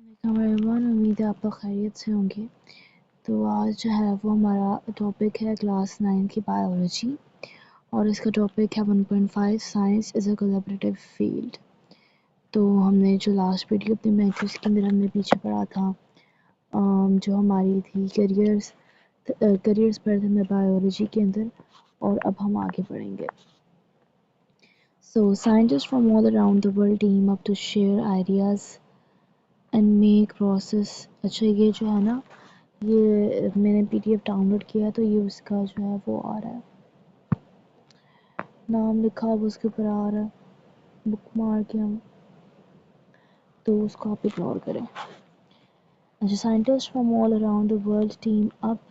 السلام علیکم ایوریون، امید ہے آپ لوگ خیریت سے ہوں گے۔ تو آج جو ہے وہ ہمارا ٹاپک ہے کلاس 9 کی بایولوجی، اور اس کا ٹاپک ہے 1.5 science is a collaborative field. تو ہم نے جو لاسٹ ویڈیو اپنی میں تھی اس کے اندر ہم نے پیچھے پڑھا تھا جو ہماری تھی کریئرز پر تھے ہمیں بایولوجی کے اندر، اور اب ہم آگے بڑھیں گے۔ So scientists from all around the world team up to share ideas and make process۔ اچھا یہ جو ہے نا، یہ میں نے P D F download کیا تو یہ اس کا جو ہے وہ آ رہا ہے، نام لکھا ہوا اس کے اوپر آ رہا ہے، بک مار کے ہم تو اس کو آپ اگنور کریں۔ اچھا، scientists from all around the world team up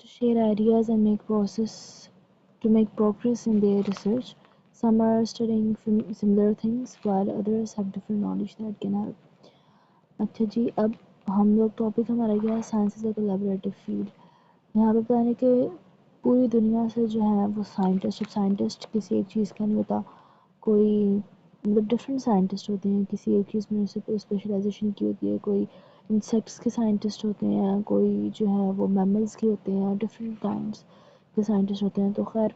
to share ideas and make progress in their research. Some are studying similar things while others have different knowledge that can help۔ اچھا جی، اب ہم لوگ topic ہمارا کیا ہے، science is a collaborative field. یہاں پہ بتانے کہ پوری دنیا سے جو ہے وہ سائنٹسٹ کسی ایک چیز کا نہیں ہوتا، کوئی مطلب ڈفرینٹ سائنٹسٹ ہوتے ہیں، کسی ایک چیز میں اسپیشلائزیشن کی ہوتی ہے، کوئی انسیکٹس کے سائنٹسٹ ہوتے ہیں، کوئی جو ہے وہ میملز کے ہوتے ہیں، ڈفرینٹ کائنڈس کے سائنٹسٹ ہوتے ہیں۔ تو خیر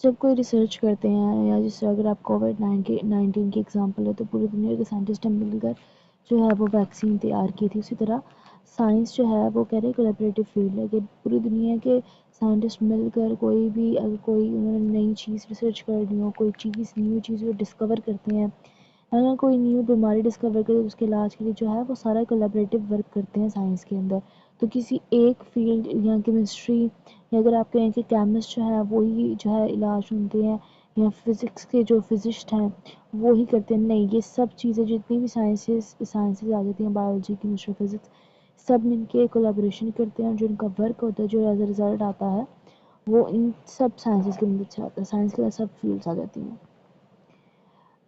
جب کوئی ریسرچ کرتے ہیں، یا جس سے اگر آپ کووڈ-19 کی اگزامپل ہے تو پوری دنیا کے سائنٹسٹ مل کر جو ہے وہ ویکسین تیار کی تھی، اسی طرح سائنس جو ہے وہ کہہ رہے کولیبریٹو فیلڈ ہے کہ پوری دنیا کے سائنٹسٹ مل کر کوئی بھی اگر کوئی انہوں نے نئی چیز ریسرچ کرنی ہو، کوئی نیو چیز وہ ڈسکور کرتے ہیں، اگر کوئی نیو بیماری ڈسکور کرے اس کے علاج کے لیے جو ہے وہ سارا کولیبریٹو ورک کرتے ہیں سائنس کے اندر۔ تو کسی ایک فیلڈ یا کیمسٹری، یا اگر آپ کہیں کہ کیمسٹ جو ہے وہی جو ہے علاج ڈھونڈتے ہیں، یا فزکس کے جو فزسٹ ہیں وہی کرتے ہیں، نہیں، یہ سب چیزیں جتنی بھی سائنسز آ جاتی ہیں، بایولوجی، کیمسٹری، فزکس، سب مل کے کولیبریشن کرتے ہیں، اور جو ان کا ورک ہوتا ہے، جو ایز اے رزلٹ آتا ہے وہ ان سب سائنسز کے مدد سے آتا ہے، سائنس کے اندر سب فیلڈز آ جاتی ہیں۔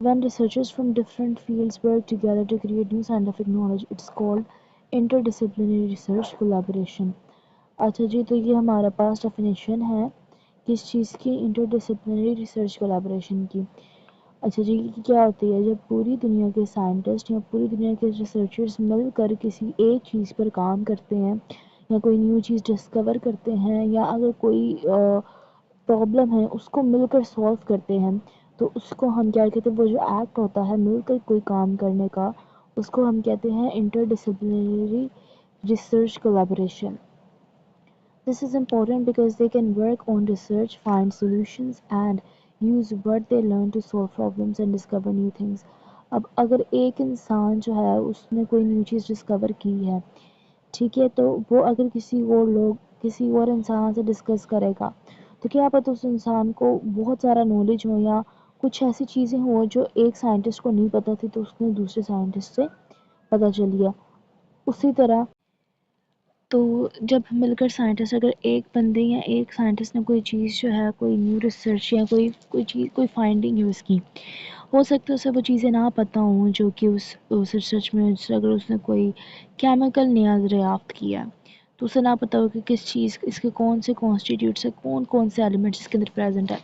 When researchers from different fields work together to create new scientific knowledge, it's called interdisciplinary research collaboration۔ اچھا جی، تو یہ ہمارا پاس ڈیفینیشن ہے کس چیز کی، انٹر ریسرچ کولیبریشن کی۔ اچھا جی، کیا ہوتی ہے جب پوری دنیا کے سائنٹسٹ یا پوری دنیا کے ریسرچرز مل کر کسی ایک چیز پر کام کرتے ہیں، یا کوئی نیو چیز ڈسکور کرتے ہیں، یا اگر کوئی پرابلم ہے اس کو مل کر سولو کرتے ہیں، تو اس کو ہم کیا کہتے ہیں، وہ جو ایکٹ ہوتا ہے مل کر کوئی کام کرنے کا، اس کو ہم کہتے ہیں interdisciplinary research collaboration. This is important because they can work on research, find solutions, and use what they learn to solve problems and discover new things۔ اب اگر ایک انسان جو ہے اس نے کوئی نیو چیز ڈسکور کی ہے، ٹھیک ہے، تو وہ اگر کسی اور انسان سے ڈسکس کرے گا تو کیا پتہ اس انسان کو بہت سارا نالج ہو، یا کچھ ایسی چیزیں ہوں جو ایک سائنٹسٹ کو نہیں پتہ تھی تو اس نے دوسرے سائنٹسٹ سے پتہ چل گیا۔ اسی طرح تو جب مل کر سائنٹسٹ، اگر ایک بندے یا ایک سائنٹسٹ نے کوئی چیز جو ہے، کوئی نیو ریسرچ یا کوئی فائنڈنگ ہے اس کی، ہو سکتا ہے اسے وہ چیزیں نہ پتہ ہوں جو کہ اس ریسرچ میں، اگر اس نے کوئی کیمیکل نیا دریافت کیا تو اسے نہ پتہ ہو کہ کس چیز، اس کے کون سے کانسٹیٹیوٹس ہیں، کون سے ایلیمنٹس اس کے اندر پریزنٹ ہے،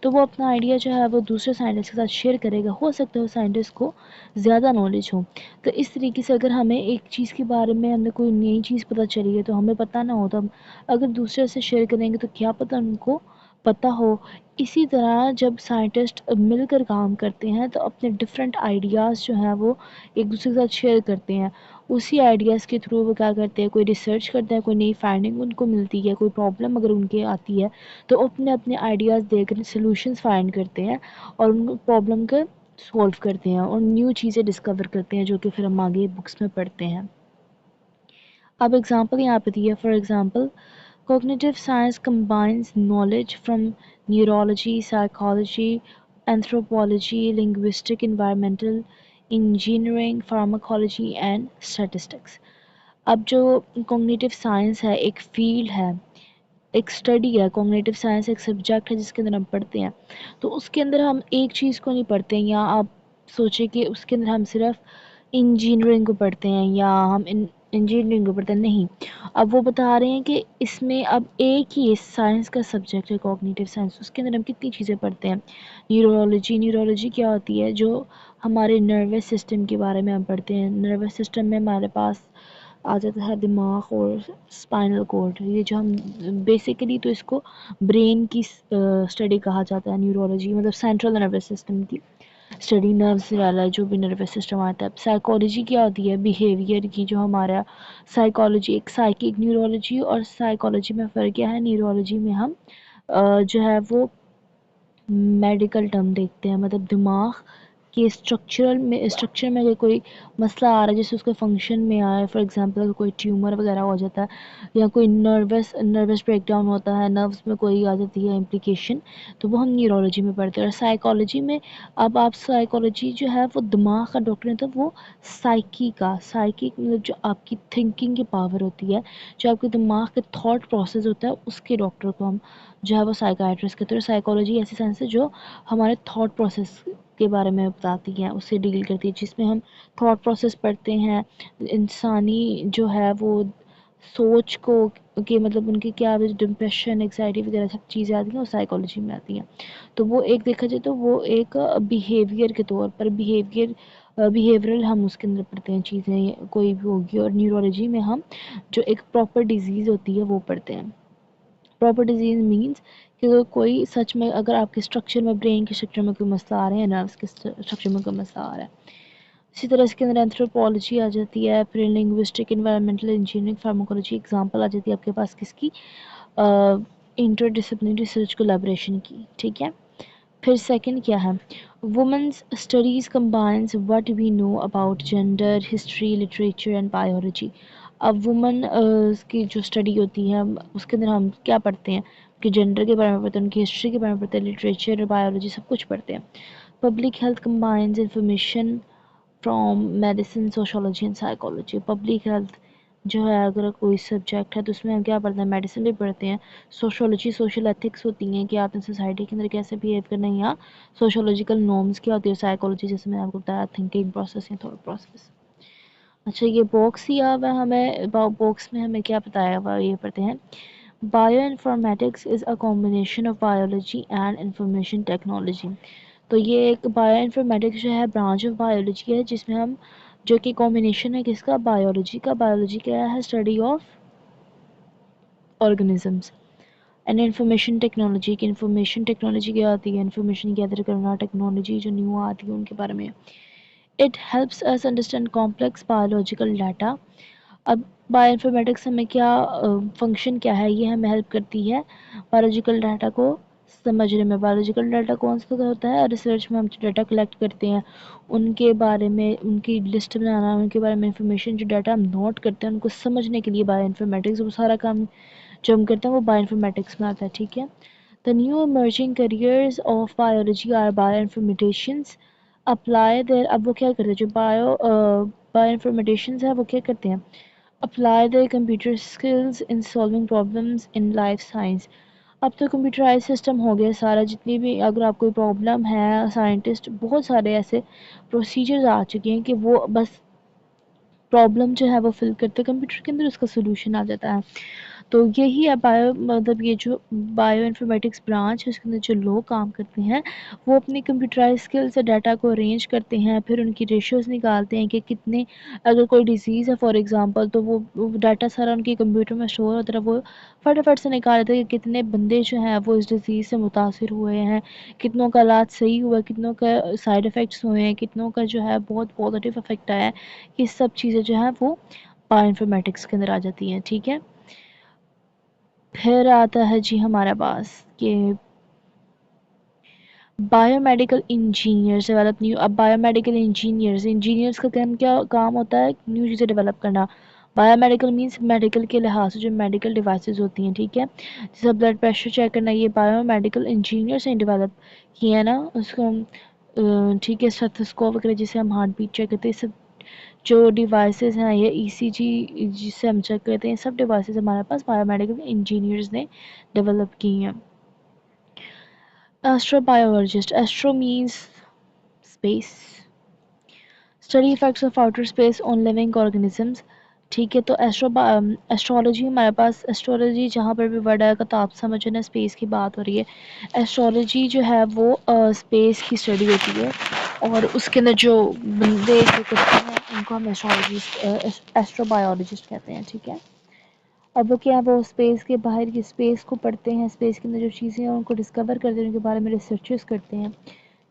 تو وہ اپنا آئیڈیا جو ہے وہ دوسرے سائنٹسٹ کے ساتھ شیئر کرے گا۔ ہو سکتا ہے وہ سائنٹسٹ کو زیادہ نالج ہو، تو اس طریقے سے اگر ہمیں ایک چیز کے بارے میں ہمیں کوئی نئی چیز پتہ چلی ہے تو ہمیں پتہ نہ ہو، تو ہم اگر دوسرے سے شیئر کریں گے تو کیا پتہ ان کو پتہ ہو۔ اسی طرح جب سائنٹسٹ مل کر کام کرتے ہیں تو اپنے ڈفرینٹ آئیڈیاز جو ہیں وہ ایک دوسرے کے ساتھ شیئر کرتے ہیں، اسی آئیڈیاز کے تھرو وہ کیا کرتے ہیں، کوئی ریسرچ کرتے ہیں، کوئی نئی فائنڈنگ ان کو ملتی ہے، کوئی پرابلم اگر ان کے آتی ہے تو اپنے آئیڈیاز دے کر سلوشنز فائنڈ کرتے ہیں، اور ان پرابلم کو سولو کرتے ہیں، اور نیو چیزیں ڈسکور کرتے ہیں جو کہ پھر ہم آگے بکس میں پڑھتے ہیں۔ اب ایگزامپل یہاں پہ دی ہے، for example cognitive science combines knowledge from neurology, psychology, anthropology, linguistics, environmental engineering, pharmacology and statistics۔ اب جو کوگنیٹیو سائنس ہے ایک فیلڈ ہے، ایک اسٹڈی ہے، کوگنیٹیو سائنس ایک سبجیکٹ ہے جس کے اندر ہم پڑھتے ہیں، تو اس کے اندر ہم ایک چیز کو نہیں پڑھتے ہیں، یا آپ سوچیں کہ اس کے اندر ہم صرف انجینئرنگ کو پڑھتے ہیں یا ہم انجینئرنگ کو پڑھتے ہیں، نہیں، اب وہ بتا رہے ہیں کہ اس میں اب ایک ہی سائنس کا سبجیکٹ ہے کوگنیٹیو سائنس، اس کے اندر ہم کتنی چیزیں پڑھتے ہیں۔ نیورولوجی کیا ہوتی ہے، جو ہمارے نروس سسٹم کے بارے میں ہم پڑھتے ہیں. نروس سسٹم میں ہمارے پاس آ جاتا ہے دماغ اور اسپائنل کورڈ. یہ جو ہم بیسیکلی تو اس کو برین کی اسٹڈی کہا جاتا ہے, نیورولوجی مطلب سینٹرل نروس سسٹم کی اسٹڈی, نرو سے والا جو بھی نروس سسٹم آتا ہے. سائیکالوجی کیا ہوتی ہے؟ بیہیویئر کی. جو ہمارا سائیکالوجی ایک سائیکک نیورولوجی اور سائیکالوجی میں فرق کیا ہے؟ نیورولوجی میں ہم جو ہے وہ میڈیکل ٹرم دیکھتے ہیں, مطلب دماغ کے اسٹرکچر میں اگر کوئی مسئلہ آ رہا ہے جیسے اس کے فنکشن میں آئے, فار ایگزامپل اگر کوئی ٹیومر وغیرہ ہو جاتا ہے یا کوئی نروس بریک ڈاؤن ہوتا ہے, نروس میں کوئی آ جاتی ہے امپلیکیشن, تو وہ ہم نیورولوجی میں پڑھتے ہیں. اور سائیکالوجی میں اب آپ سائیکالوجی جو ہے وہ دماغ کا ڈاکٹر نہیں تو وہ سائیکک مطلب جو آپ کی تھنکنگ کی پاور ہوتی ہے, جو آپ کے دماغ کے تھاٹ پروسیس ہوتا ہے, اس کے ڈاکٹر کو ہم جو ہے وہ سائیکائٹرسٹ کہتے ہیں. اور سائیکالوجی ایسی سائنس ہے جو ہمارے تھاٹ پروسیس کے بارے میں بتاتی ہیں, اس سے ڈیل کرتی ہے, جس میں ہم تھاٹ پروسیس پڑھتے ہیں, انسانی جو ہے وہ سوچ کو کہ مطلب ان کی کیا ڈپریشن انگزائٹی وغیرہ سب چیزیں آتی ہیں وہ سائیکالوجی میں آتی ہیں. تو وہ ایک دیکھا جائے تو وہ ایک بیہیویئر کے طور پر بیہیورل ہم اس کے اندر پڑھتے ہیں چیزیں کوئی بھی ہوگی. اور نیورولوجی میں ہم جو ایک پراپر ڈیزیز ہوتی ہے وہ پڑھتے ہیں. پراپر ڈیزیز مینس کہ کوئی سچ میں اگر آپ کے اسٹرکچر میں برین کے اسٹرکچر میں کوئی مسئلہ آ رہا ہے یا نروس کے اسٹرکچر میں کوئی مسئلہ آ رہا ہے. اسی طرح اس کے اندر اینتھروپولوجی آ جاتی ہے, پھر linguistic environmental engineering pharmacology example آ جاتی ہے آپ کے پاس کس کی؟ انٹر ڈسپلنری ریسرچ کولیبریشن کی. ٹھیک ہے. پھر سیکنڈ کیا ہے؟ Women's studies combines what we know about gender, history, literature and biology. اب وومن کی جو اسٹڈی ہوتی ہے اس کے اندر ہم کیا پڑھتے ہیں کہ جینڈر کے بارے میں پڑھتے ہیں, ان کی ہسٹری کے بارے میں پڑھتے ہیں, لٹریچر, بایولوجی سب کچھ پڑھتے ہیں. Public health combines information from medicine, sociology and psychology. Public health جو ہے اگر کوئی سبجیکٹ ہے تو اس میں ہم کیا پڑھتے ہیں؟ میڈیسن بھی پڑھتے ہیں, سوشولوجی سوشل ایتھکس ہوتی ہیں کہ آپ نے سوسائٹی کے اندر کیسے بیہیو کرنا ہے, یا سوشولوجیکل نارمز کیا ہوتی ہے. سائیکالوجی جیسے میں نے آپ کو بتایا تھنکنگ پروسیس یا تھاٹ پروسیس. اچھا یہ باکس دیا ہوا ہے ہمیں, باکس میں ہمیں کیا بتایا ہوا یہ پڑھتے ہیں. Bio informatics is a combination of biology and information technology. تو یہ ایک بایو انفارمیٹکس جو ہے برانچ آف بایولوجی ہے جس میں ہم جو کہ کمبینیشن ہے کس کا؟ بایولوجی کا. بایولوجی کیا ہے؟ Study of organisms. And information technology کی انفارمیشن ٹیکنالوجی کیا آتی ہے؟ انفارمیشن گیدر کرنا, ٹیکنالوجی جو نیو آتی ہے ان کے بارے میں. It helps us understand complex biological data. اب بایو انفارمیٹکس ہمیں کیا فنکشن کیا ہے؟ یہ ہمیں ہیلپ کرتی ہے بایولوجیکل ڈاٹا کو سمجھنے میں. بایولوجیکل ڈاٹا کون سا ہوتا ہے؟ ریسرچ میں ہم ڈاٹا کلیکٹ کرتے ہیں, ان کے بارے میں ان کی لسٹ بنانا, ان کے بارے میں انفارمیشن جو ڈاٹا ہم نوٹ کرتے ہیں ان کو سمجھنے کے لیے بایو انفارمیٹکس, وہ سارا کام جو ہم کرتے ہیں وہ بایو انفارمیٹکس میں آتا ہے. ٹھیک ہے. The new emerging careers of biology are bioinformaticians apply their اب وہ کیا کرتے ہیں جو بایو انفارمیٹیشنز ہیں وہ کیا کرتے ہیں؟ apply their computer skills in solving problems in life science. اب تو کمپیوٹرائز سسٹم ہو گیا سارا, جتنی بھی اگر آپ کوئی پرابلم ہے, سائنٹسٹ بہت سارے ایسے پروسیجرز آ چکے ہیں کہ وہ بس پرابلم جو ہے وہ فل کرتے کمپیوٹر کے اندر, اس کا سولوشن آ جاتا ہے. تو یہی ہے مطلب یہ جو بایو انفارمیٹکس برانچ ہے اس کے اندر جو لوگ کام کرتے ہیں وہ اپنی کمپیوٹرائز اسکل سے ڈاٹا کو ارینج کرتے ہیں, پھر ان کی ریشیوز نکالتے ہیں کہ کتنے اگر کوئی ڈیزیز ہے فار ایگزامپل تو وہ ڈاٹا سارا ان کے کمپیوٹر میں اسٹور ہوتا ہے, وہ فٹافٹ سے نکال دیتے ہیں کہ کتنے بندے جو ہیں وہ اس ڈیزیز سے متاثر ہوئے ہیں, کتنوں کا علاج صحیح ہوا, کتنوں کا سائڈ افیکٹس ہوئے ہیں, کتنوں کا جو ہے بہت پازیٹیو افیکٹ آیا ہے. یہ سب چیزیں جو ہیں وہ بایو انفارمیٹکس کے اندر آ جاتی ہیں. ٹھیک ہے. پھر آتا ہے جی ہمارے پاس کہ bio medical engineers develop new. اب بایو میڈیکل انجینئرز کا کیا کام ہوتا ہے؟ نیو چیزیں ڈیولپ کرنا. بایو میڈیکل مینس میڈیکل کے لحاظ سے جو میڈیکل ڈیوائسز ہوتی ہیں, ٹھیک ہے, جیسے بلڈ پریشر چیک کرنا, یہ بایو میڈیکل انجینئرز نے ڈیولپ کیا ہے نا, اس کو ٹھیک ہے, اسٹیتھوسکوپ وغیرہ جسے ہم ہارٹ بیٹ چیک کرتے ہیں, سب جو ڈیوائسز ہیں یہ ای سی جی جس سے ہم چیک کرتے ہیں, سب ڈیوائسز ہمارے پاس بایو میڈیکل انجینئرز نے ڈیولپ کی ہیں. Astrobiologist, astro means space, study effects of outer space on living organisms. ٹھیک ہے. تو ایسٹرولوجی ہمارے پاس, ایسٹرولوجی جہاں پر بھی ورڈ آئے گا تو آپ سمجھو نا اسپیس کی بات ہو رہی ہے. ایسٹرولوجی جو ہے وہ اسپیس کی اسٹڈی ہوتی ہے. اور اس کے اندر جو بندے جو کرتے ہیں ان کو ہم ایسٹرو بایولوجسٹ کہتے ہیں. ٹھیک ہے. اب وہ کیا وہ اسپیس کے باہر کی اسپیس کو پڑھتے ہیں, اسپیس کے اندر جو چیزیں ہیں ان کو ڈسکور کرتے ہیں, ان کے بارے میں ریسرچز کرتے ہیں.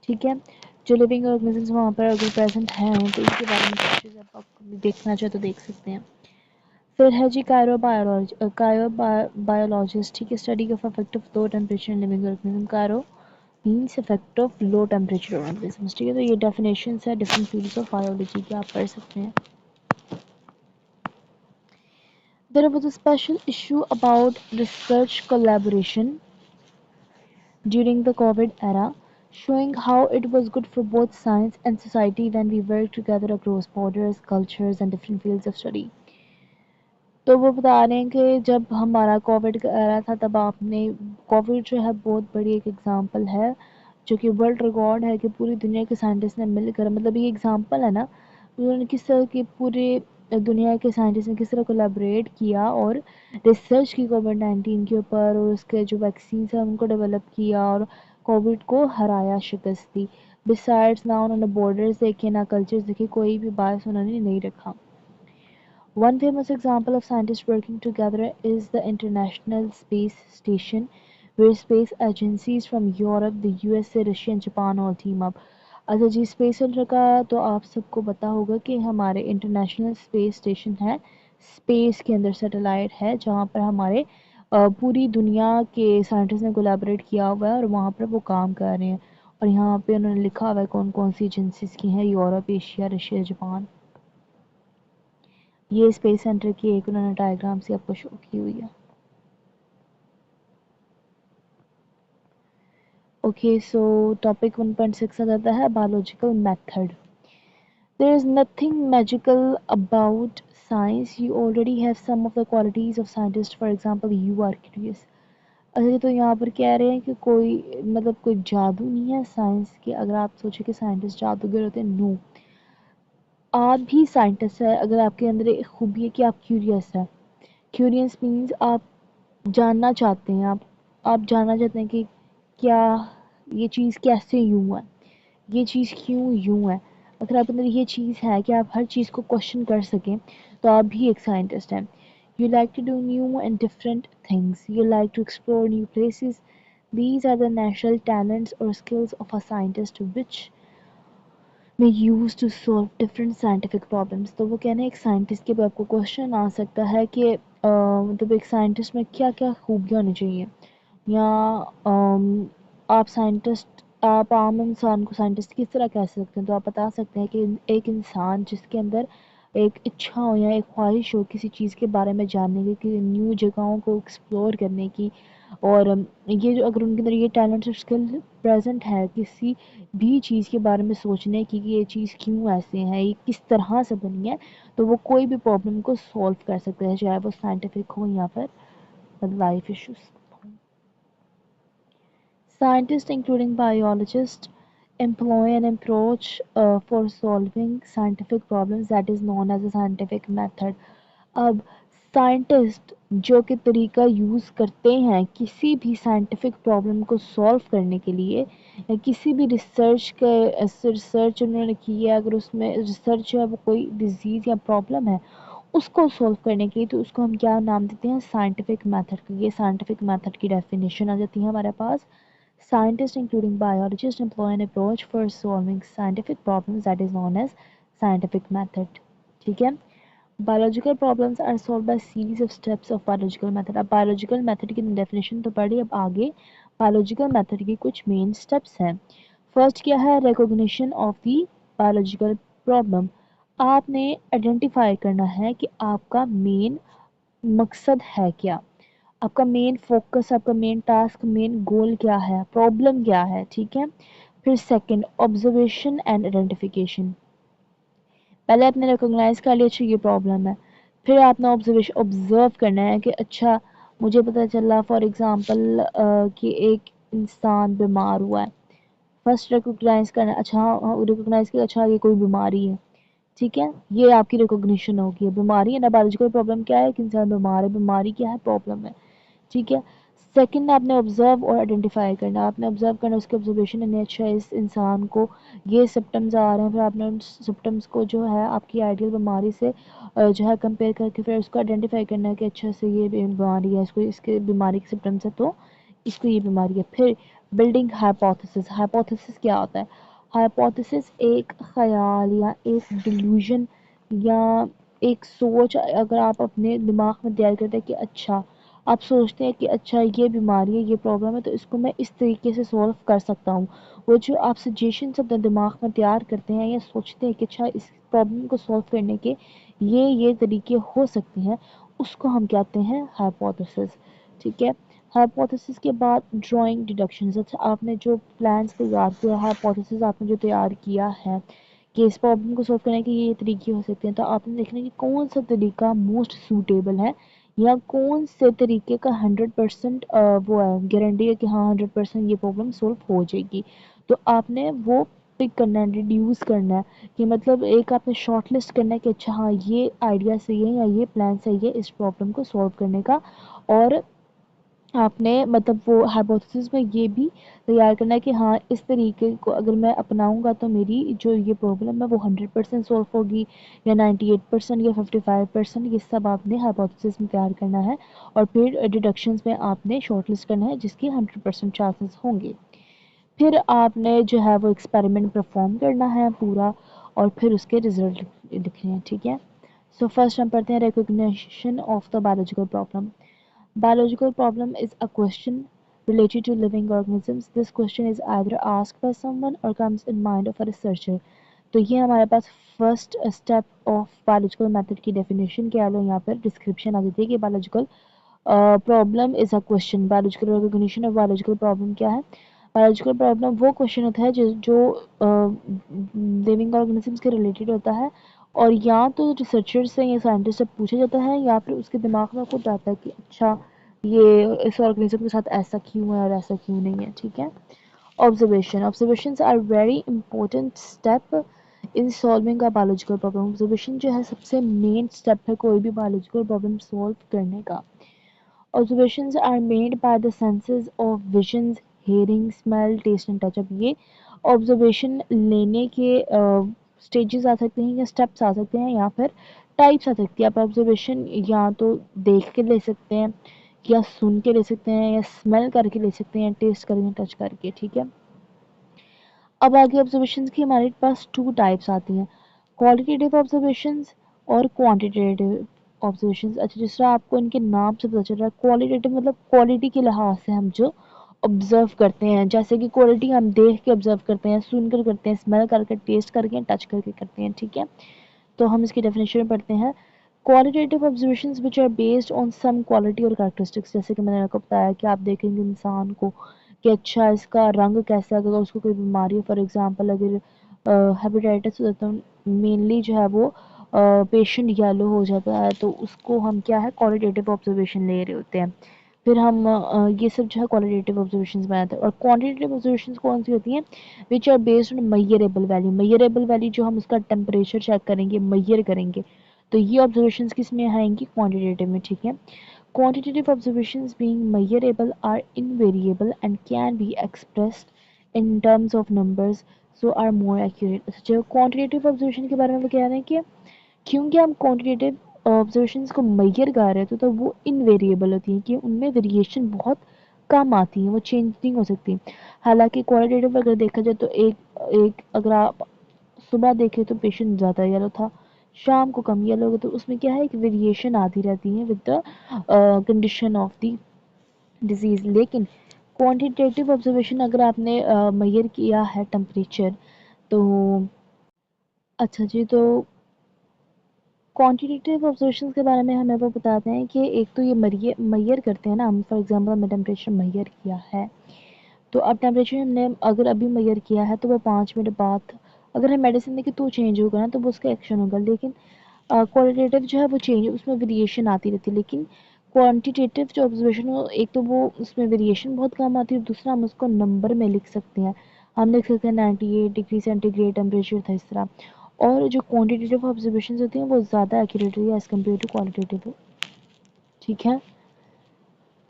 ٹھیک ہے. جو لیونگ آرگنزمز وہاں پر اگر پریزنٹ ہیں تو ان کے بارے میں ریسرچز آپ دیکھنا چاہے تو دیکھ سکتے ہیں. پھر ہے جی بایولوجسٹ. ٹھیک ہے. Study of effect of low temperature in living organism. Cryo means effect of low temperature organisms. ٹھیک ہے. تو یہ ڈیفینیشنس ہے ڈفرنٹ فیلڈس آف بایولوجی کے, آپ پڑھ سکتے ہیں. There was a special issue about research collaboration during the COVID era, showing how it was good for both science and society when we work together across borders, cultures, and different fields of study. تو وہ بتا رہے ہیں کہ جب ہمارا Covid کا ایرا تھا تب آپ نے کووڈ جو ہے بہت بڑی ایک ایگزامپل ہے جو کہ ورلڈ ریکارڈ ہے کہ پوری دنیا کے سائنٹسٹ نے مل کر, مطلب یہ ایگزامپل ہے نا, انہوں نے کس طرح کی پورے دنیا کے سائنٹسٹ نے کس طرح کولیبریٹ کیا اور ریسرچ کی کووڈ-19 کے اوپر, اور اس کے جو ویکسینس ہیں ان کو ڈیولپ کیا اور کووڈ کو ہرایا, شکست دی. بسائڈس نہ انہوں نے بارڈرز دیکھے نہ کلچرز دیکھے, کوئی بھی باعث انہوں نے نہیں رکھا. One famous example of scientists working together is the International Space Station, where space agencies from Europe, the USA, Russia and Japan all team up. اچھا جی, اسپیس سینٹر کا تو آپ سب کو پتا ہوگا کہ ہمارے انٹرنیشنل اسپیس اسٹیشن ہے, اسپیس کے اندر سیٹلائٹ ہے جہاں پر ہمارے پوری دنیا کے سائنٹسٹ نے کولیبریٹ کیا ہوا ہے اور وہاں پر وہ کام کر رہے ہیں. اور یہاں پہ انہوں نے لکھا ہوا ہے کون کون سی ایجنسیز کی ہیں, یورپ, ایشیا, رشیا, جاپان. یہ اسپیس سینٹر کی ایک انہوں نے ڈائیگرام سے آپ کو شو کی ہوئی ہے. اوکے, سو ٹاپک 1.6 آ جاتا ہے biological method. There is nothing magical about science. You already have some of the qualities of scientist. For example, you are curious. اچھا تو یہاں پر کہہ رہے ہیں کہ کوئی مطلب کوئی جادو نہیں ہے سائنس کے. اگر آپ سوچیں کہ سائنٹسٹ جادوگر ہوتے ہیں, نو, آپ بھی سائنٹسٹ ہے. اگر آپ کے اندر ایک خوبی ہے کہ آپ کیوریس ہے. کیوریس مینس آپ جاننا چاہتے ہیں, آپ جاننا چاہتے ہیں کہ کیا یہ چیز کیسے یوں ہے, یہ چیز کیوں یوں ہے. اگر آپ کے اندر یہ چیز ہے کہ آپ ہر چیز کو کوشچن کر سکیں تو آپ بھی ایک سائنٹسٹ ہیں. You like to do new and different things. You like to explore new places. These are the natural talents or skills of a scientist which may use to solve different scientific problems. تو وہ کہنا ہے ایک scientist کے بھی آپ کو question آ سکتا ہے کہ مطلب ایک سائنٹسٹ میں کیا کیا خوبیاں ہونی چاہیے, یا آپ سائنٹسٹ, آپ عام انسان کو سائنٹسٹ کس طرح کہہ سکتے ہیں. تو آپ بتا سکتے ہیں کہ ایک انسان جس کے اندر ایک اچھا ہو یا ایک خواہش ہو کسی چیز کے بارے میں جاننے کی, کہ نیو جگہوں کو ایکسپلور کرنے کی, اور یہ جو اگر ان کے اندر یہ ٹیلنٹ اور اسکل پریزنٹ ہے کسی بھی چیز کے بارے میں سوچنے کی کہ یہ چیز کیوں ایسے ہے, یہ کس طرح سے بنی ہے, تو وہ کوئی بھی پرابلم کو سولو کر سکتے ہیں, چاہے وہ سائنٹیفک ہو یا پھر life issues. Scientists, including biologists, employ an approach for solving scientific problems that is known as a scientific method. اب سائنٹسٹ جو کہ طریقہ یوز کرتے ہیں کسی بھی سائنٹیفک پرابلم کو سولو کرنے کے لیے, یا کسی بھی ریسرچ انہوں نے کی ہے, اگر اس میں ریسرچ جو ہے وہ کوئی ڈیزیز یا پرابلم ہے اس کو سولو کرنے کے لیے, تو اس کو ہم کیا نام دیتے ہیں, سائنٹیفک میتھڈ. یہ سائنٹیفک میتھڈ کی ڈیفینیشن آ جاتی ہے ہمارے پاس. Scientists, including biologists, employ an approach for solving scientific problems that is known as scientific method. ٹھیک ہے. Biological problems are solved by series of steps of biological method. اب biological method کی definition تو پڑھی, اب آگے biological method کی کچھ main steps ہیں. First کیا ہے, recognition of the biological problem. آپ نے identify کرنا ہے کہ آپ کا main مقصد ہے کیا, آپ کا مین فوکس, آپ کا مین ٹاسک, مین گول کیا ہے, پرابلم کیا ہے. ٹھیک ہے. پھر سیکنڈ, آبزرویشن اینڈ آئیڈینٹیفیکیشن. پہلے آپ نے ریکوگنائز کر لیا اچھا یہ پرابلم ہے, پھر آپ نے آبزرو کرنا ہے کہ اچھا مجھے پتہ چلا فار ایگزامپل کہ ایک انسان بیمار ہوا ہے. فرسٹ ریکوگنائز کرنا, اچھا ریکوگنائز کیا اچھا یہ کوئی بیماری ہے. ٹھیک ہے, یہ آپ کی ریکوگنیشن ہوگی. بیماری ہے نا, بایولوجیکل پرابلم کیا ہے, ایک انسان بیمار ہے, بیماری کیا ہے, پرابلم ہے. ٹھیک ہے. سیکنڈ آپ نے آبزرو اور آئیڈینٹیفائی کرنا، آپ نے آبزرو کرنا اس کے آبزرویشن نے اچھا اس انسان کو یہ سمپٹمز آ رہے ہیں، پھر آپ نے ان سمپٹمز کو جو ہے آپ کی آئیڈیل بیماری سے جو ہے کمپیئر کر کے پھر اس کو آئیڈینٹیفائی کرنا ہے کہ اچھا سے یہ بیماری ہے، اس کو اس کے بیماری کے سمپٹمز ہے تو اس کو یہ بیماری ہے۔ پھر بلڈنگ ہائپوتھیسس، ہائپوتھیسس کیا ہوتا ہے؟ ہائپوتھیسس ایک خیال یا ایک ڈیلوژن یا ایک سوچ اگر آپ اپنے دماغ میں تیار کرتے ہیں کہ اچھا آپ سوچتے ہیں کہ اچھا یہ بیماری ہے، یہ پرابلم ہے، تو اس کو میں اس طریقے سے سولو کر سکتا ہوں۔ وہ جو آپ سجیشنس اپنے دماغ میں تیار کرتے ہیں یا سوچتے ہیں کہ اچھا اس پرابلم کو سولو کرنے کے یہ طریقے ہو سکتے ہیں، اس کو ہم کہتے ہیں ہائپوتھیسس، ٹھیک ہے۔ ہائپوتھیسس کے بعد ڈرائنگ ڈیڈکشنز، اچھا آپ نے جو پلانس تیار کیا، ہائپوتھیسس آپ نے جو تیار کیا ہے کہ اس پرابلم کو سولو کرنے کے یہ طریقے ہو سکتے ہیں، تو آپ نے دیکھنا کہ کون سا طریقہ موسٹ سوٹیبل ہے یا کون سے طریقے کا 100% وہ ہے گارنٹی ہے کہ ہاں 100% یہ پرابلم سولو ہو جائے گی، تو آپ نے وہ پک کرنا ہے، ریڈیوس کرنا ہے کہ مطلب ایک آپ نے شارٹ لسٹ کرنا ہے کہ اچھا ہاں یہ آئیڈیا صحیح ہے یا یہ پلان صحیح ہے اس پرابلم کو سولو کرنے کا، اور آپ نے مطلب وہ ہائپوتھیسس میں یہ بھی تیار کرنا ہے کہ ہاں اس طریقے کو اگر میں اپناؤں گا تو میری جو یہ پرابلم ہے وہ 100% سولو ہوگی یا 98% یا 55%، یہ سب آپ نے ہائپوتھیسس میں تیار کرنا ہے، اور پھر ڈیڈکشنز میں آپ نے شارٹ لسٹ کرنا ہے جس کی 100% چانسز ہوں گے۔ پھر آپ نے جو ہے وہ ایکسپیریمنٹ پرفارم کرنا ہے پورا، اور پھر اس کے ریزلٹ لکھنے ہیں، ٹھیک ہے۔ سو فرسٹ ہم پڑھتے ہیں recognition of the biological problem. Biological problem is a question related to living organisms. This question is either asked by someone or comes in mind of a researcher. تو یہ ہمارے پاس first step of biological method کی definition کیا لو یہاں پر description آ دیتی ہے کہ biological problem is a question, biological recognition of biological problem کیا ہے؟ بایولوجیکل پرابلم وہ کوشچن ہوتا ہے جو لیونگ آرگنزمس کے ریلیٹڈ ہوتا ہے، اور یا تو ریسرچر سے یا سائنٹسٹ سے پوچھا جاتا ہے یا پھر اس کے دماغ میں خود آتا ہے کہ اچھا یہ اس آرگنزم کے ساتھ ایسا کیوں ہے اور ایسا کیوں نہیں ہے، ٹھیک ہے۔ Observations are very important step in solving a biological problem. Observation جو ہے سب سے مین اسٹیپ ہے کوئی بھی biological problem سولو کرنے کا۔ Observations are made by the senses of visions, hearing, smell, taste and touch. اب یہ observation لینے کے سٹیجز آ سکتے ہیں یا اسٹیپس آ سکتے ہیں یا پھر ٹائپس آ سکتی ہے۔ آپ آبزرویشن یا تو دیکھ کے لے سکتے ہیں یا سن کے لے سکتے ہیں یا اسمیل کر کے لے سکتے ہیں، ٹیسٹ کر کے ٹچ کر کے، ٹھیک ہے۔ اب آگے آبزرویشنس کی ہمارے پاس 2 ٹائپس آتی ہیں، کوالٹیٹیو آبزرویشنز اور کوانٹیٹیو آبزرویشنز۔ اچھا جس طرح آپ کو ان کے نام سے پتہ چل رہا ہے، کوالٹیٹیو مطلب کوالٹی کے لحاظ سے ہم جو آبزرو کرتے ہیں، جیسے کہ کوالٹی ہم دیکھ کے آبزرو کرتے ہیں، سن کر کرتے ہیں، اسمیل کر کے، ٹیسٹ کر کے، ٹچ کر کے کرتے ہیں، ٹھیک ہے۔ تو ہم اس کی ڈیفینیشن پڑھتے ہیں، qualitative observations which are based on some quality اور characteristics، جیسے کہ میں نے آپ کو بتایا کہ آپ دیکھیں گے انسان کو کہ اچھا اس کا رنگ کیسا ہے، اگر اس کو کوئی بیماری ہے، فار ایگزامپل اگر ہیپیٹائٹس ہو جاتا ہے مینلی جو ہے وہ پیشنٹ یلو ہو جاتا ہے، تو اس کو ہم کیا ہے کوالٹیٹیو آبزرویشن لے رہے ہوتے ہیں، پھر ہم یہ سب جو ہے کوالٹیٹیو آبزرویشنز بناتے ہیں۔ اور کوانٹیٹیو آبزرویشنز کون سی ہوتی ہیں؟ Which are based on measurable value, measurable value جو ہم اس کا ٹیمپریچر چیک کریں گے، میئر کریں گے، تو یہ آبزرویشنز کس میں آئیں گی؟ کوانٹیٹیو میں، ٹھیک ہے۔ Quantitative observations being measurable are invariable and can be expressed in terms of numbers, so are more accurate. جو quantitative observation کے بارے میں وہ کہہ رہے ہیں کہ کیونکہ ہم quantitative observations کو میئر کر رہے تھے تو وہ انویریبل ہوتی ہیں کہ ان میں ویریشن بہت کم آتی ہیں، وہ چینج نہیں ہو سکتی۔ حالانکہ کوالٹیٹیو اگر دیکھا جائے تو ایک اگر آپ صبح دیکھیں تو پیشنٹ زیادہ یلو تھا، شام کو کم یلو ہوگا، تو اس میں کیا ہے ایک ویریشن آتی رہتی ہے with the condition of the disease. لیکن کوانٹیٹیو آبزرویشن اگر آپ نے میئر کیا ہے ٹمپریچر، تو اچھا جی، تو کوانٹیٹیو آبزرویشن کے بارے میں ہمیں وہ بتاتے ہیں کہ ایک تو یہ میئر کرتے ہیں نا ہم، فار ایگزامپل ہم نے ٹمپریچر میئر کیا ہے، تو اب ٹیمپریچر ہم نے اگر ابھی میئر کیا ہے تو وہ 5 منٹ بعد اگر ہم میڈیسن دیں کہ تو چینج ہوگا نا تو وہ اس کا ایکشن ہوگا، لیکن کوالٹیٹیو جو ہے وہ چینج اس میں ویریشن آتی رہتی ہے، لیکن کوانٹیٹیو جو آبزرویشن ہو ایک تو وہ اس میں ویریشن بہت کم آتی ہے، اور دوسرا ہم اس کو نمبر میں لکھ سکتے ہیں، ہم لکھ سکتے ہیں 98 ڈگری سینٹی گریڈ ٹیمپریچر تھا اس طرح۔ اور جو کوانٹیٹیو آبزرویشنز ہوتی ہیں وہ زیادہ ایکوریٹ ہے ایز کمپیئر ٹو کوالٹیٹیو، ٹھیک ہے۔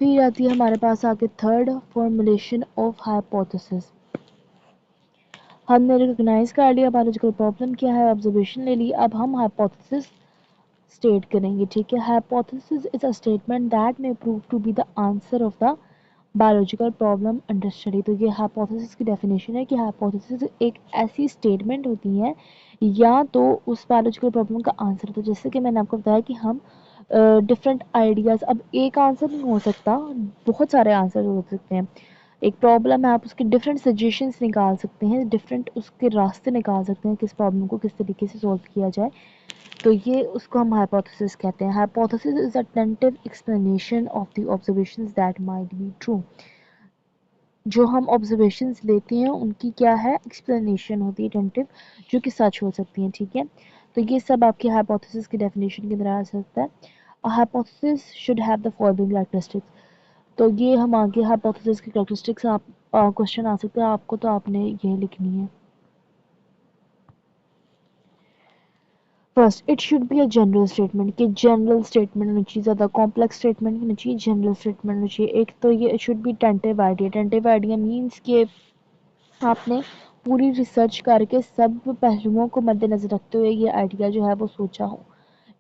پھر آتی ہے ہمارے پاس آگے تھرڈ، فارمولیشن آف ہائپوتھیسس. ہم نے ریکگنائز کر لیا بایولوجیکل پرابلم کیا ہے، آبزرویشن لے لی، اب ہم ہائپوتھیسس اسٹیٹ کریں گے. ٹھیک ہے. Hypothesis is a statement that may prove to be the answer of the biological problem under study. تو یہ ہائپوتھیسس کی ڈیفینیشن ہے کہ ہائپوتھیسس ایک ایسی اسٹیٹمنٹ ہوتی ہے یا تو اس بایولوجیکل پرابلم کا آنسر. تو جیسے کہ میں نے آپ کو بتایا کہ ہم ڈفرینٹ آئیڈیاز، اب ایک آنسر نہیں ہو سکتا، بہت سارے آنسر ہو سکتے ہیں. ایک پرابلم ہے، آپ اس کے ڈفرینٹ سجیشنس نکال سکتے ہیں، ڈفرینٹ اس کے راستے نکال سکتے ہیں کس پرابلم کو کس طریقے سے سولو کیا جائے. تو یہ اس کو ہم ہائپوتھیسس کہتے ہیں. Hypothesis is a tentative explanation of the observations that might be true. جو ہم آبزرویشنز لیتے ہیں ان کی کیا ہے، ایکسپلینیشن ہوتی ہے ٹینٹیو، جو کہ سچ ہو سکتی ہیں. ٹھیک ہے. تو یہ سب آپ کی ہائپوتھیسس کی ڈیفینیشن کی طرح آ سکتا ہے. Hypothesis should have the following characteristics. تو یہ ہم آگے ہائپوتھیسس کی کریکٹرسٹکس آپ کوشچن آ سکتے ہیں آپ کو، تو آپ نے یہ لکھنی ہے. First, it should be a general statement, کہ جنرل اسٹیٹمنٹ ہونی چاہیے، زیادہ کمپلیکس اسٹیٹمنٹ ہونی چاہیے، جنرل اسٹیٹمنٹ ہونی چاہیے. ایک تو یہ should be tentative idea. Tentative idea means کہ آپ نے پوری ریسرچ کر کے سب پہلوؤں کو مد نظر رکھتے ہوئے یہ آئیڈیا جو ہے وہ سوچا ہو.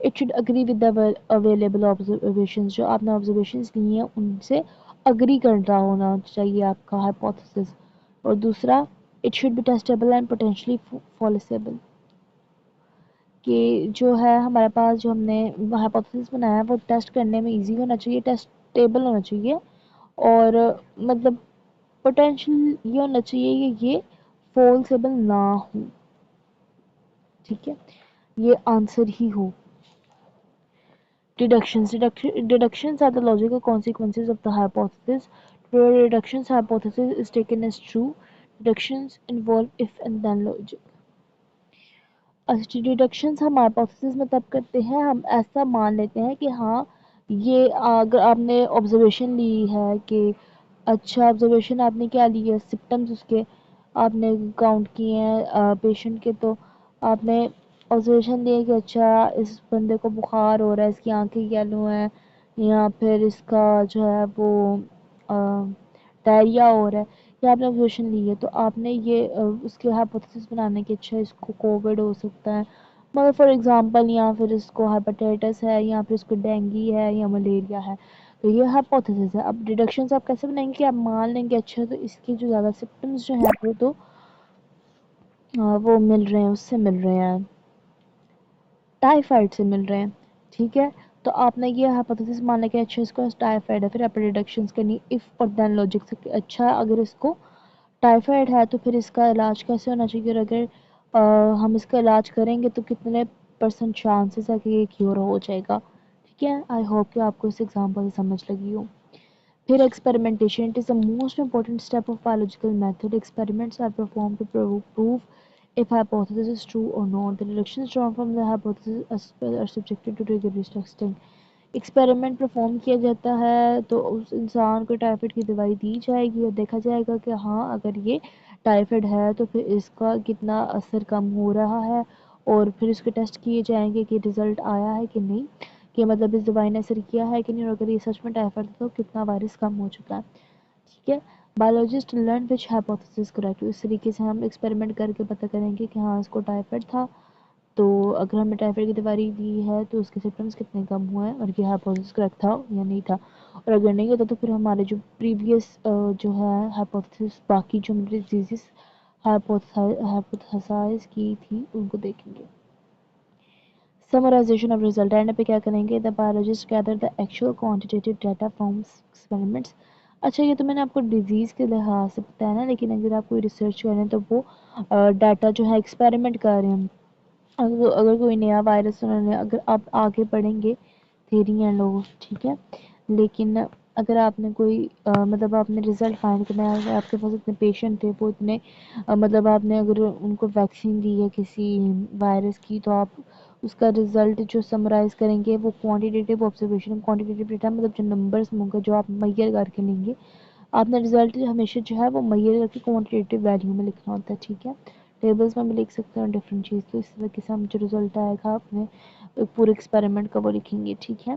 It should agree with the available observations. جو آپ نے آبزرویشنز لی ہیں ان سے اگری کر رہا ہونا چاہیے آپ کا ہائپوتھیسس. اور دوسرا، it should be testable and potentially falsifiable. کہ جو ہے ہمارے پاس جو ہم نے ہائپوتھیسس بنایا ہے وہ ٹیسٹ کرنے میں ایزی ہونا چاہیے، ٹیسٹیبل ہونا چاہیے، اور مطلب پوٹینشیل یہ ہونا چاہیے کہ یہ فالسیبل نہ ہو. ٹھیک ہے. یہ answer he who. Deductions. Deductions are the logical consequences of the hypothesis. Where deductions hypothesis is taken as true, deductions involve if and then logic. اچھا، ڈیڈکشنز ہم ہائپوتھیسس میں تب کرتے ہیں، ہم ایسا مان لیتے ہیں کہ ہاں یہ اگر آپ نے آبزرویشن لی ہے کہ اچھا آبزرویشن آپ نے کیا لی ہے، سمپٹمز اس کے آپ نے کاؤنٹ کیے ہیں پیشنٹ کے، تو آپ نے آبزرویشن دی ہے کہ اچھا اس بندے کو بخار ہو رہا ہے، اس کی آنکھیں یلو ہیں، یا پھر اس کا جو ہے وہ ڈائریا ہو رہا ہے، یا آپ نے آبزرویشن لی ہے. تو آپ نے یہ اس کے ہائپوتھیسس بنانے کے اچھا اس کو کووڈ ہو سکتا ہے مگر فار ایگزامپل، یا پھر اس کو ہیپاٹائٹس ہے، یا پھر اس کو ڈینگی ہے یا ملیریا ہے. تو یہ ہائپوتھیسس ہے. اب ڈیڈکشنز آپ کیسے بنائیں گے کہ آپ مان لیں گے اچھا تو اس کی جو زیادہ سمپٹمز جو ہیں وہ تو وہ مل رہے ہیں، اس سے مل رہے ہیں، ٹائیفائڈ سے مل رہے ہیں. ٹھیک ہے. تو آپ نے یہ ہائپوتھیسس مان لیا کہ اچھا اس کو ٹائیفائڈ ہے، پھر آپ ڈیڈکشنز کرنی اف اور دین لاجک سے. اچھا اگر اس کو ٹائیفائڈ ہے تو پھر اس کا علاج کیسے ہونا چاہیے، اور اگر ہم اس کا علاج کریں گے تو کتنے % چانسز ہے کہ یہ کیور ہو جائے گا. ٹھیک ہے. آئی ہوپ کہ آپ کو اس ایگزامپل سے سمجھ لگی ہو. پھر experimentation. It is the most important step of biological method. Experiments are performed to prove if hypothesis is true or not. The deductions drawn from the hypothesis are subjected to rigorous testing. Experiment perform کیا جاتا ہے تو اس انسان کو typhoid کی دوائی دی جائے گی اور دیکھا جائے گا کہ ہاں اگر یہ ٹائیفائڈ ہے تو پھر اس کا کتنا اثر کم ہو رہا ہے، اور پھر اس کے ٹیسٹ کیے جائیں گے کہ رزلٹ آیا ہے کہ نہیں، کہ مطلب اس دوائی نے اثر کیا ہے کہ نہیں، اور اگر یہ سچ میں ٹائیفائڈ ہے تو کتنا وائرس کم ہو چکا ہے. ٹھیک ہے. بایولوجسٹ لرن وچ ہائپوتھیسس کریکٹ. اس طریقے سے ہم ایکسپیریمنٹ کر کے پتہ کریں گے کہ ہاں اس کو ٹائیفائڈ تھا، تو اگر ہم نے ٹائیفائڈ کی دوائی دی ہے تو اس کے سمپٹمس کتنے کم ہوئے ہیں اور یہ ہائپوتھیسس کریکٹ تھا یا نہیں تھا. اور اگر نہیں ہوتا تو پھر ہمارے جو پریویس جو ہے ہائپوتھیسس باقی جو ڈیزیز ہائپوتھیسائز کی تھی ان کو دیکھیں گے. Summarization of result. اینڈ پہ کیا کریں گے، the biologist gather the actual quantitative data from experiments. اچھا یہ تو میں نے آپ کو ڈیزیز کے لحاظ سے بتایا نا، لیکن اگر آپ کوئی ریسرچ کر رہے ہیں تو وہ ڈیٹا جو ہے ایکسپیریمنٹ کر رہے ہیں. اگر کوئی نیا وائرس انہوں نے، اگر آپ آگے پڑھیں گے تھیری ہیں لوگ، ٹھیک ہے، لیکن اگر آپ نے کوئی مطلب آپ نے رزلٹ فائنڈ کرنا ہے، اگر آپ کے پاس اتنے پیشنٹ تھے وہ اتنے مطلب آپ نے اگر ان کو ویکسین دی ہے کسی وائرس کی، تو آپ اس کا رزلٹ جو سمرائز کریں گے وہ کوانٹیٹیو آبزرویشن. کوانٹیٹیو ڈیٹا مطلب جو نمبرز ہوں گے جو آپ میئر کر کے لیں گے. آپ نے رزلٹ ہمیشہ جو ہے وہ میئر کر کے کوانٹیٹیو ویلیو میں لکھنا ہوتا ہے. ٹھیک ہے. ٹیبلز میں بھی لکھ سکتے ہیں ڈفرینٹ چیز. تو اس طریقے سے ہم جو رزلٹ آئے گا اپنے پورے ایکسپیریمنٹ کا وہ لکھیں گے. ٹھیک ہے.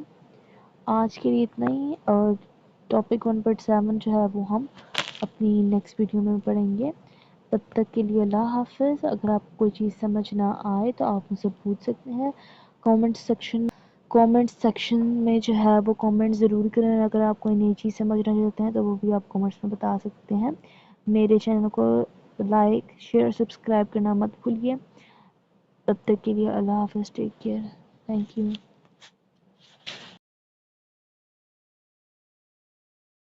آج کے لیے اتنا ہی. اور ٹاپک 1.7 جو ہے وہ ہم اپنی نیکسٹ ویڈیو میں پڑھیں گے. تب تک کے لیے اللہ حافظ. اگر آپ کو کوئی چیز سمجھ نہ آئے تو آپ مجھ سے پوچھ سکتے ہیں کامنٹ سیکشن میں جو ہے وہ کامنٹ ضرور کریں. اگر آپ کوئی نئی چیز سمجھنا چاہتے ہیں تو وہ بھی آپ کامنٹس میں بتا سکتے ہیں. میرے چینل کو لائک شیئر سبسکرائب کرنا مت بھولیے. تب تک کے لیے اللہ حافظ. Take care. Thank you.